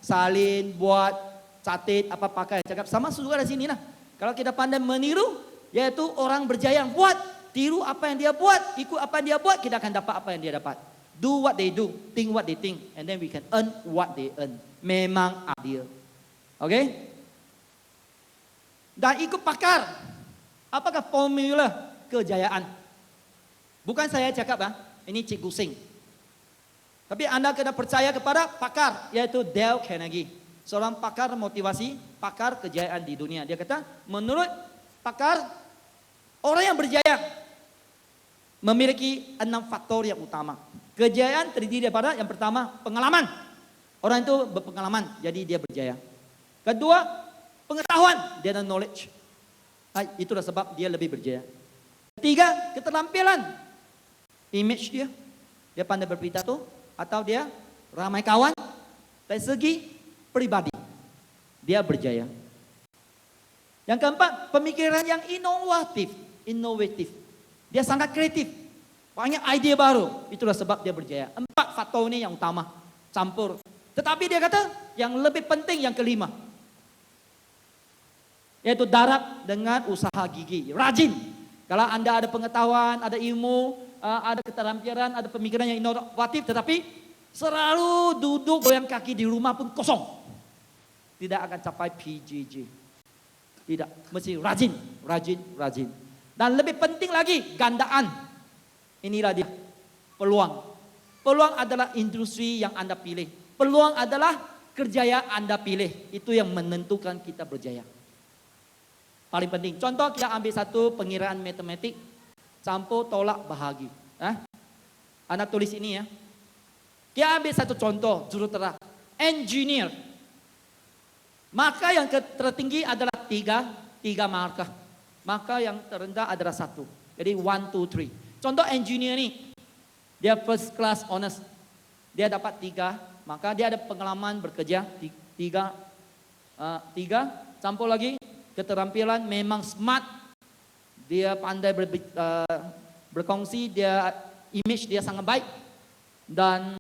Salin, buat, catat, apa pakai. Cakap sama juga di sini lah. Kalau kita pandai meniru, yaitu orang berjaya yang buat, tiru apa yang dia buat, ikut apa yang dia buat, kita akan dapat apa yang dia dapat. Do what they do, think what they think, and then we can earn what they earn. Memang adil. Oke? Dan ikut pakar. Apakah formula kejayaan? Bukan saya cakap, ini Cikgu Sing. Tapi Anda kena percaya kepada pakar, yaitu Dale Carnegie. Seorang pakar motivasi, pakar kejayaan di dunia. Dia kata, menurut pakar, orang yang berjaya memiliki 6 faktor yang utama. Kejayaan terdiri daripada yang pertama, pengalaman. Orang itu berpengalaman, jadi dia berjaya. Kedua, pengetahuan, dia ada knowledge. Itulah sebab dia lebih berjaya. Ketiga, keterampilan. Image dia. Dia pandai berpidato atau dia ramai kawan. Dari segi pribadi, dia berjaya. Yang keempat, pemikiran yang inovatif. Dia sangat kreatif. Banyak ide baru. Itulah sebab dia berjaya. 4 faktor ini yang utama. Campur. Tetapi dia kata, yang lebih penting yang kelima. Yaitu darab dengan usaha gigi. Rajin. Kalau Anda ada pengetahuan, ada ilmu, ada keterampilan, ada pemikiran yang inovatif, tetapi selalu duduk goyang kaki di rumah pun kosong. Tidak akan capai PJJ. Tidak, mesti rajin. Dan lebih penting lagi, gandaan. Inilah dia, peluang. Peluang adalah industri yang Anda pilih. Peluang adalah kerjaya Anda pilih. Itu yang menentukan kita berjaya. Paling penting. Contoh kita ambil satu pengiraan matematik. Campur tolak bahagi. Anda tulis ini ya. Kita ambil satu contoh jurutera. Engineer. Maka yang tertinggi adalah 3 markah. Maka yang terendah adalah 1. Jadi 1, 2, 3. Contoh engineer nih. Dia first class honors. Dia dapat 3. Maka dia ada pengalaman bekerja. 3. Campur lagi. Keterampilan memang smart. Dia pandai berkongsi. Image dia sangat baik. Dan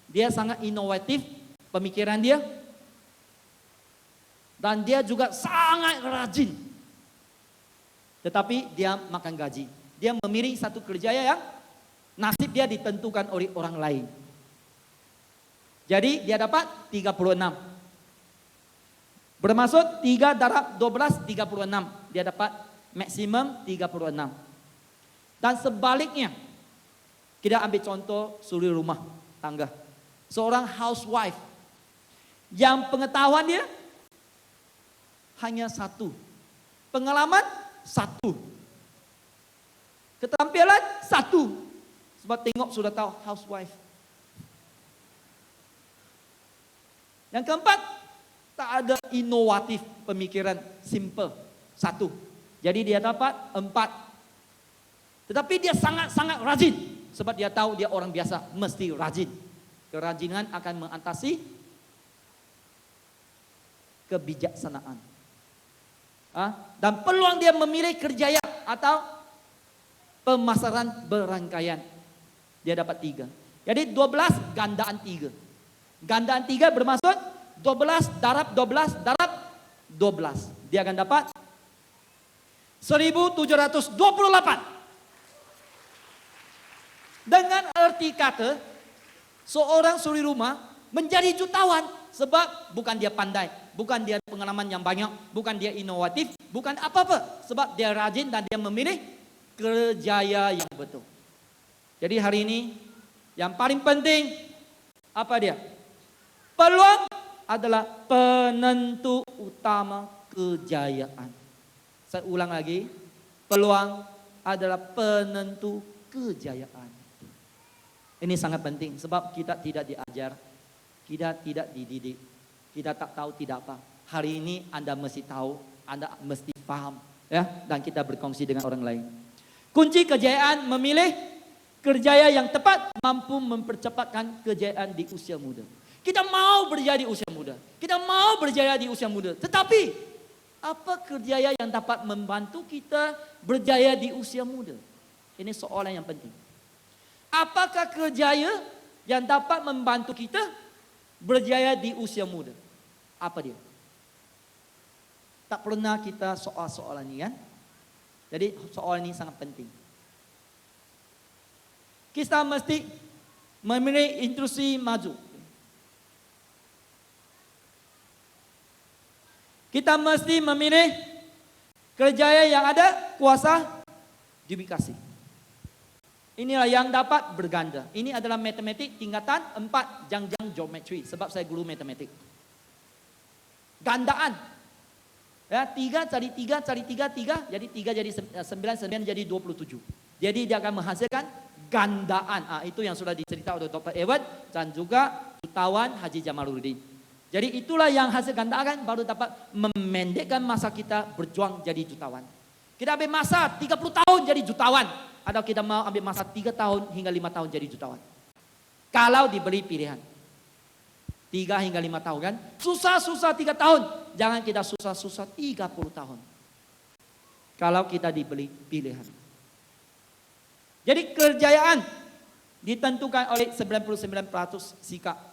dia sangat inovatif. Pemikiran dia. Dan dia juga sangat rajin. Tetapi dia makan gaji. Dia memilih satu kerjaya yang nasib dia ditentukan oleh orang lain. Jadi dia dapat 36. Bermaksud 3 darab 12, 36. Dia dapat maksimum 36. Dan sebaliknya, kita ambil contoh suri rumah tangga. Seorang housewife. Yang pengetahuan dia hanya 1. Pengalaman 1. Keterampilan 1. Sebab tengok sudah tahu housewife. Yang keempat, tak ada inovatif pemikiran, simple. 1. Jadi dia dapat 4. Tetapi dia sangat-sangat rajin. Sebab dia tahu dia orang biasa, mesti rajin. Kerajinan akan mengatasi kebijaksanaan. Dan peluang dia memilih kerjaya atau pemasaran berangkaian. Dia dapat 3. Jadi 12 gandaan 3. Gandaan 3 bermaksud 12 darab 12 darab 12. Dia akan dapat 1728. Dengan arti kata, seorang suri rumah menjadi jutawan. Sebab bukan dia pandai, bukan dia pengalaman yang banyak, bukan dia inovatif, bukan apa-apa. Sebab dia rajin dan dia memilih kerjaya yang betul. Jadi hari ini yang paling penting apa dia? Peluang adalah penentu utama kejayaan. Saya ulang lagi, peluang adalah penentu kejayaan. Ini sangat penting sebab kita tidak diajar, kita tidak dididik, kita tak tahu tidak apa. Hari ini Anda mesti tahu, Anda mesti paham, ya, dan kita berkongsi dengan orang lain. Kunci kejayaan memilih kerjaya yang tepat mampu mempercepatkan kejayaan di usia muda. Kita mau berjaya di usia muda. Kita mau berjaya di usia muda. Tetapi apa kerjaya yang dapat membantu kita berjaya di usia muda? Ini soalan yang penting. Apakah kerjaya yang dapat membantu kita berjaya di usia muda. Apa dia? Tak pernah kita soal ini kan. Jadi soal ini sangat penting. Kita mesti memilih instruksi maju. Kita mesti memilih kerjaya yang ada kuasa duplikasi. Inilah yang dapat berganda. Ini adalah matematik tingkatan 4 Jangjang geometri. Sebab saya guru matematik. Gandaan. Ya, 3 cari 3 cari 3, 3. Jadi 3 jadi 9, 9 jadi 27. Jadi dia akan menghasilkan gandaan. Itu yang sudah diceritakan oleh Dr. Edward dan juga jutawan Haji Jamaluddin. Jadi itulah yang hasil gandaan baru dapat memendekkan masa kita berjuang jadi jutawan. Kita ambil masa 30 tahun jadi jutawan. Atau kita mau ambil masa 3 tahun hingga 5 tahun jadi jutawan. Kalau diberi pilihan. 3 hingga 5 tahun kan. Susah-susah 3 tahun. Jangan kita susah-susah 30 tahun. Kalau kita diberi pilihan. Jadi kerjayaan ditentukan oleh 99% sikap.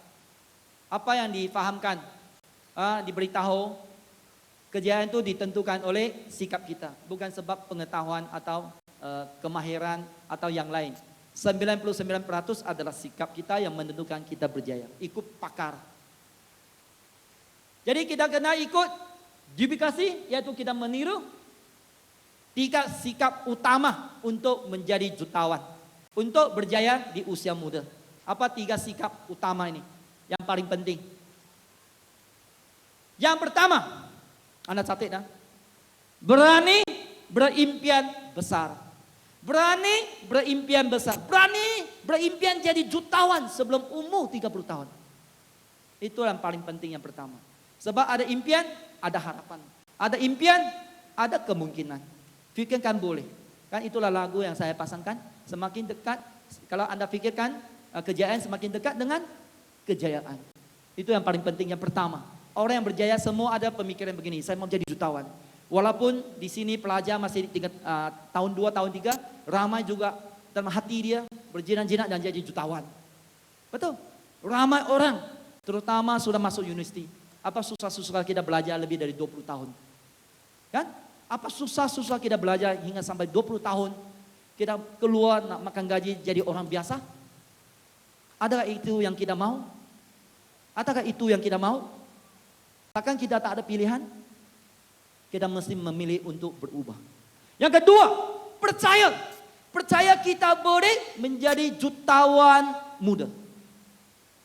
Apa yang difahamkan, diberitahu, kejayaan itu ditentukan oleh sikap kita. Bukan sebab pengetahuan atau kemahiran atau yang lain. 99% adalah sikap kita yang menentukan kita berjaya. Ikut pakar. Jadi kita kena ikut duplikasi, yaitu kita meniru 3 sikap utama untuk menjadi jutawan. Untuk berjaya di usia muda. Apa 3 sikap utama ini? Yang paling penting. Yang pertama, Anda catat dah. Berani berimpian besar. Berani berimpian besar. Berani berimpian jadi jutawan sebelum umur 30 tahun. Itu yang paling penting yang pertama. Sebab ada impian, ada harapan. Ada impian, ada kemungkinan. Fikirkan boleh. Kan itulah lagu yang saya pasangkan. Semakin dekat, kalau Anda fikirkan kejayaan semakin dekat dengan kejayaan. Itu yang paling penting yang pertama. Orang yang berjaya semua ada pemikiran begini, saya mau jadi jutawan. Walaupun di sini pelajar masih tahun 2, tahun 3, ramai juga dalam hati dia berjinak-jinak dan jadi jutawan. Betul? Ramai orang, terutama sudah masuk universiti. Apa susah-susah kita belajar lebih dari 20 tahun? Kan? Apa susah-susah kita belajar hingga sampai 20 tahun? Kita keluar nak makan gaji jadi orang biasa? Adakah itu yang kita mau? Adakah itu yang kita mau? Takkan kita tak ada pilihan? Kita mesti memilih untuk berubah. Yang kedua, percaya. Percaya kita boleh menjadi jutawan muda.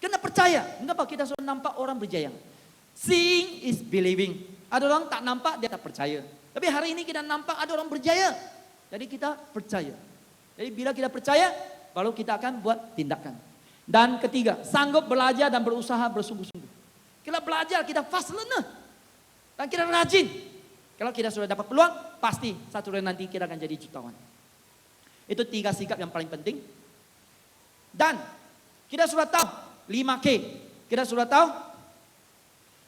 Kena percaya. Kenapa kita sudah nampak orang berjaya? Seeing is believing. Ada orang tak nampak, dia tak percaya. Tapi hari ini kita nampak ada orang berjaya. Jadi kita percaya. Jadi bila kita percaya, baru kita akan buat tindakan. Dan ketiga, sanggup belajar dan berusaha bersungguh-sungguh. Kita belajar, kita fast learner. Dan kita rajin. Kalau kita sudah dapat peluang, pasti satu hari nanti kita akan jadi jutawan. Itu 3 sikap yang paling penting. Dan kita sudah tahu 5K. Kita sudah tahu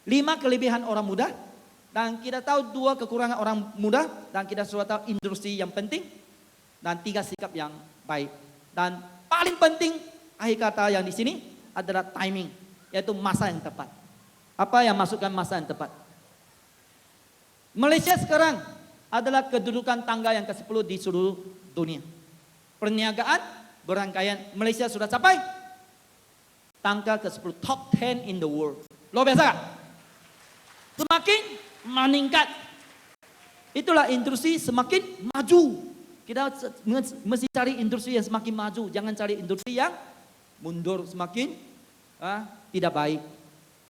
5 kelebihan orang muda. Dan kita tahu 2 kekurangan orang muda. Dan kita sudah tahu industri yang penting. Dan 3 sikap yang baik. Dan paling penting, akhir kata yang di sini adalah timing. Yaitu masa yang tepat. Apa yang masukkan masa yang tepat? Malaysia sekarang adalah kedudukan tangga yang ke-10 di seluruh dunia. Perniagaan, berangkaian, Malaysia sudah capai tangga ke-10, top 10 in the world. Luar biasa kan? Semakin meningkat. Itulah industri semakin maju. Kita mesti cari industri yang semakin maju. Jangan cari industri yang mundur, semakin tidak baik.